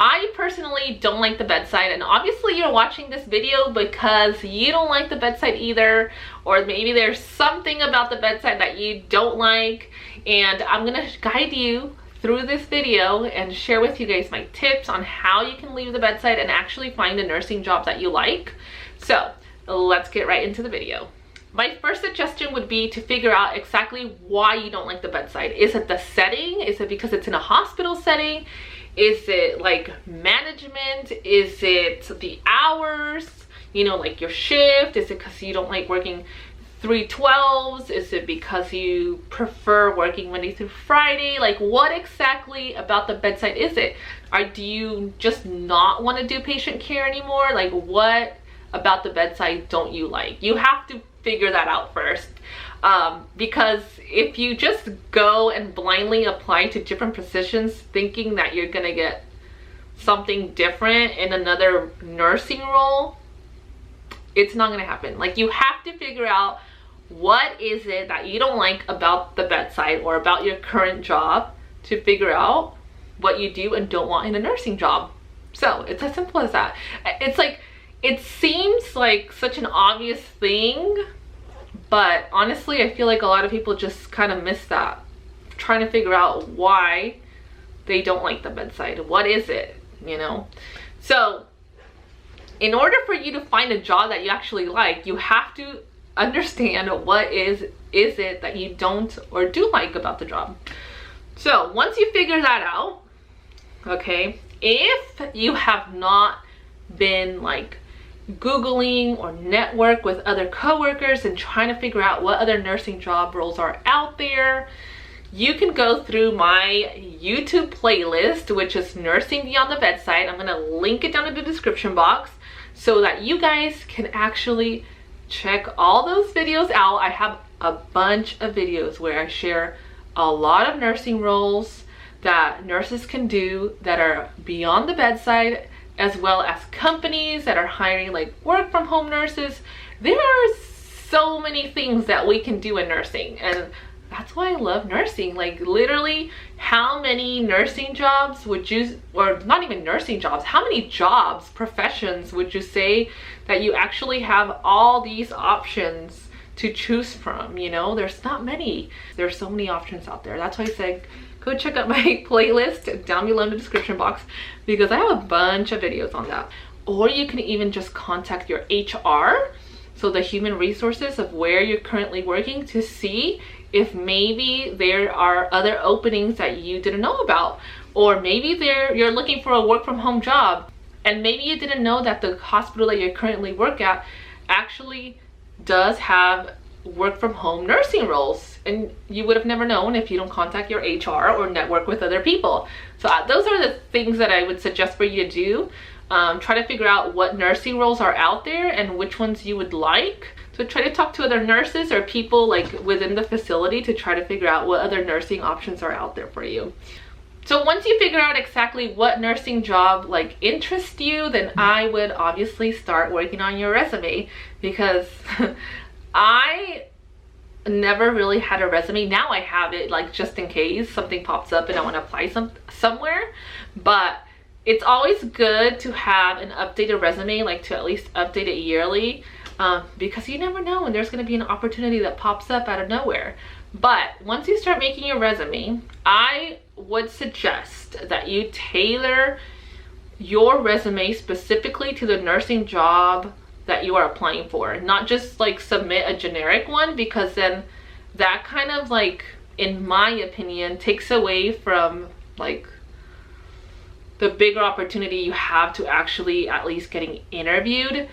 I personally don't like the bedside, and obviously you're watching this video because you don't like the bedside either, or maybe there's something about the bedside that you don't like, and I'm gonna guide you through this video and share with you guys my tips on how you can leave the bedside and actually find a nursing job that you like. So let's get right into the video. My first suggestion would be to figure out exactly why you don't like the bedside. Is it the setting? Is it because it's in a hospital setting? Is it like management? Is it the hours? You know, like your shift? Is it because you don't like working 3/12s? Is it because you prefer working Monday through Friday? Like, what exactly about the bedside is it? Or do you just not want to do patient care anymore? Like, what about the bedside don't you like? You have to figure that out first, because if you just go and blindly apply to different positions thinking that you're gonna get something different in another nursing role, it's not gonna happen. Like, you have to figure out what is it that you don't like about the bedside or about your current job to figure out what you do and don't want in a nursing job. So it's as simple as that. It's like, it seems like such an obvious thing, but honestly I feel like a lot of people just kind of miss that, trying to figure out why they don't like the bedside. What is it, you know? So in order for you to find a job that you actually like, you have to understand what is it that you don't or do like about the job. So once you figure that out, okay, if you have not been like Googling or network with other coworkers and trying to figure out what other nursing job roles are out there, you can go through my YouTube playlist, which is Nursing Beyond the Bedside. I'm gonna link it down in the description box so that you guys can actually check all those videos out. I have a bunch of videos where I share a lot of nursing roles that nurses can do that are beyond the bedside, as well as companies that are hiring like work from home nurses. There are so many things that we can do in nursing, and that's why I love nursing. Like, literally, how many nursing jobs would you, or not even nursing jobs, how many jobs, professions would you say that you actually have all these options to choose from? You know, there's not many. There's so many options out there. That's why I said go check out my playlist down below in the description box, because I have a bunch of videos on that. Or you can even just contact your HR, so the human resources of where you're currently working, to see if maybe there are other openings that you didn't know about, or maybe you're looking for a work from home job and maybe you didn't know that the hospital that you currently work at actually does have work from home nursing roles, and you would have never known if you don't contact your HR or network with other people. So those are the things that I would suggest for you to do. Try to figure out what nursing roles are out there and which ones you would like. So try to talk to other nurses or people like within the facility to try to figure out what other nursing options are out there for you. So once you figure out exactly what nursing job like interests you, then I would obviously start working on your resume, because I never really had a resume. Now I have it, like, just in case something pops up and I want to apply somewhere. But it's always good to have an updated resume, like to at least update it yearly, because you never know when there's going to be an opportunity that pops up out of nowhere. But once you start making your resume, I would suggest that you tailor your resume specifically to the nursing job that you are applying for. Not just like submit a generic one, because then that kind of, like, in my opinion, takes away from like the bigger opportunity you have to actually at least getting interviewed.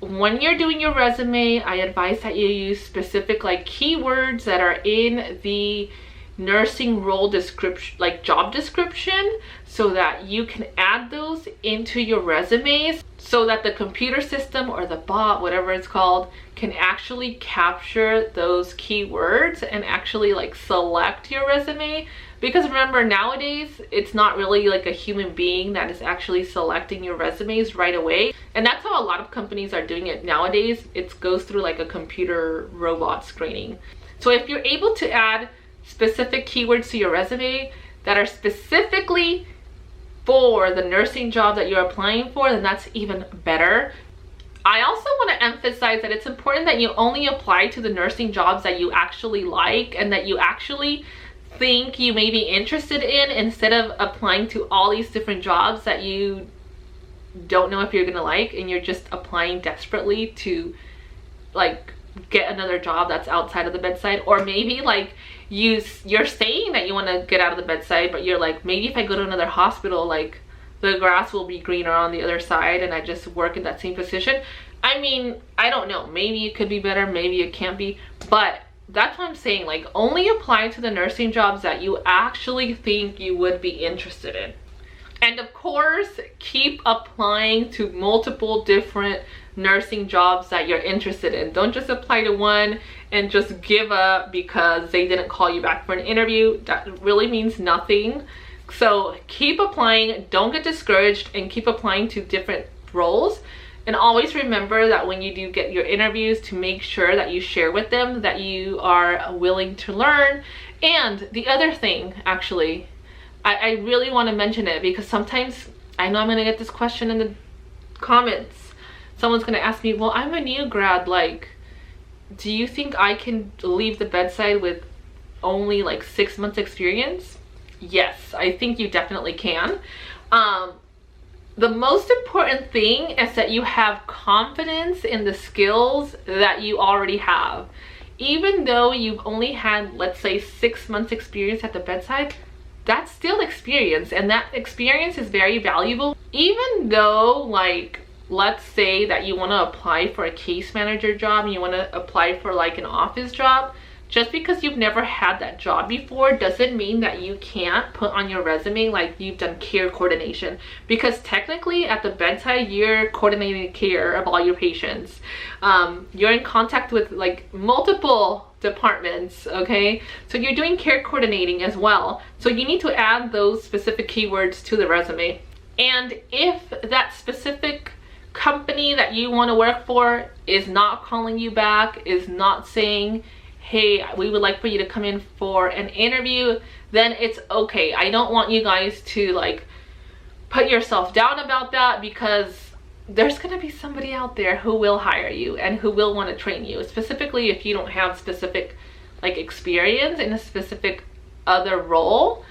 When you're doing your resume, I advise that you use specific like keywords that are in the nursing role description, like job description, so that you can add those into your resumes, so that the computer system or the bot, whatever it's called, can actually capture those keywords and actually like select your resume. Because remember, nowadays it's not really like a human being that is actually selecting your resumes right away, and that's how a lot of companies are doing it nowadays. It goes through like a computer robot screening. So if you're able to add specific keywords to your resume that are specifically for the nursing job that you're applying for, then that's even better. I also want to emphasize that it's important that you only apply to the nursing jobs that you actually like and that you actually think you may be interested in, instead of applying to all these different jobs that you don't know if you're gonna like and you're just applying desperately to like get another job that's outside of the bedside. Or maybe like you're saying that you want to get out of the bedside, but you're like, maybe if I go to another hospital, like the grass will be greener on the other side and I just work in that same position. I mean, I don't know, maybe it could be better, maybe it can't be, but that's what I'm saying. Like, only apply to the nursing jobs that you actually think you would be interested in. And of course, keep applying to multiple different nursing jobs that you're interested in. Don't just apply to one and just give up because they didn't call you back for an interview. That really means nothing. So keep applying, don't get discouraged, and keep applying to different roles. And always remember that when you do get your interviews, to make sure that you share with them that you are willing to learn. And the other thing, actually, I really want to mention it because sometimes, I know I'm going to get this question in the comments. Someone's going to ask me, well, I'm a new grad, like, do you think I can leave the bedside with only like 6 months experience? Yes, I think you definitely can. The most important thing is that you have confidence in the skills that you already have. Even though you've only had, let's say, 6 months experience at the bedside, that's still experience, and that experience is very valuable. Even though, like, let's say that you want to apply for a case manager job and you want to apply for like an office job, just because you've never had that job before doesn't mean that you can't put on your resume like you've done care coordination, because technically at the bedside you're coordinating care of all your patients. You're in contact with like multiple departments, okay? So you're doing care coordinating as well. So you need to add those specific keywords to the resume. And if that specific company that you want to work for is not calling you back, is not saying, hey, we would like for you to come in for an interview, then it's okay. I don't want you guys to like put yourself down about that, because there's gonna be somebody out there who will hire you and who will want to train you, specifically if you don't have specific like experience in a specific other role.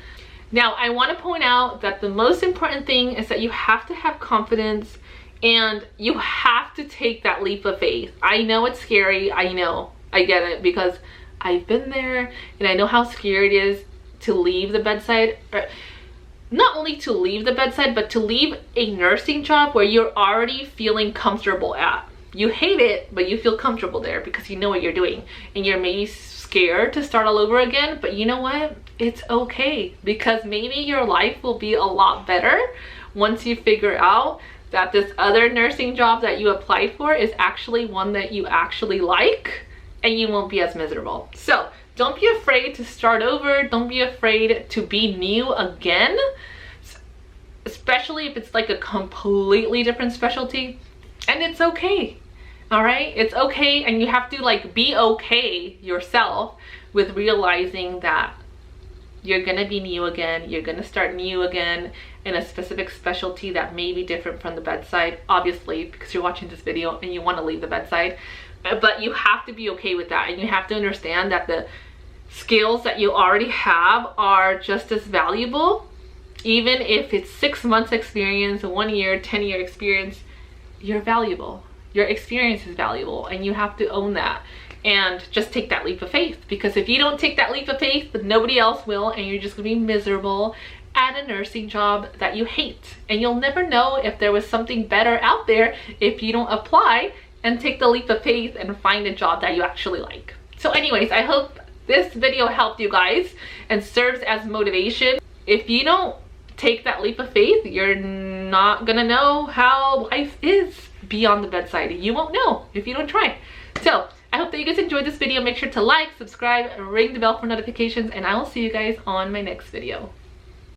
Now, I want to point out that the most important thing is that you have to have confidence and you have to take that leap of faith. I know it's scary, I know, I get it, because I've been there and I know how scary it is to leave the bedside. Not only to leave the bedside, but to leave a nursing job where you're already feeling comfortable at. You hate it, but you feel comfortable there because you know what you're doing, and you're maybe scared to start all over again. But you know what? It's okay, because maybe your life will be a lot better once you figure out that this other nursing job that you applied for is actually one that you actually like, and you won't be as miserable. So don't be afraid to start over. Don't be afraid to be new again, especially if it's like a completely different specialty. And it's okay, all right? It's okay, and you have to like be okay yourself with realizing that you're gonna be new again. You're gonna start new again in a specific specialty that may be different from the bedside, obviously, because you're watching this video and you want to leave the bedside. But you have to be okay with that, and you have to understand that the skills that you already have are just as valuable. Even if it's 6 months experience, 1 year, 10-year experience, you're valuable. Your experience is valuable, and you have to own that. And just take that leap of faith, because if you don't take that leap of faith, then nobody else will, and you're just gonna be miserable at a nursing job that you hate. And you'll never know if there was something better out there if you don't apply and take the leap of faith and find a job that you actually like. So anyways, I hope this video helped you guys and serves as motivation. If you don't take that leap of faith, you're not gonna know how life is beyond the bedside. You won't know if you don't try. So I hope that you guys enjoyed this video. Make sure to like, subscribe, ring the bell for notifications, and I will see you guys on my next video.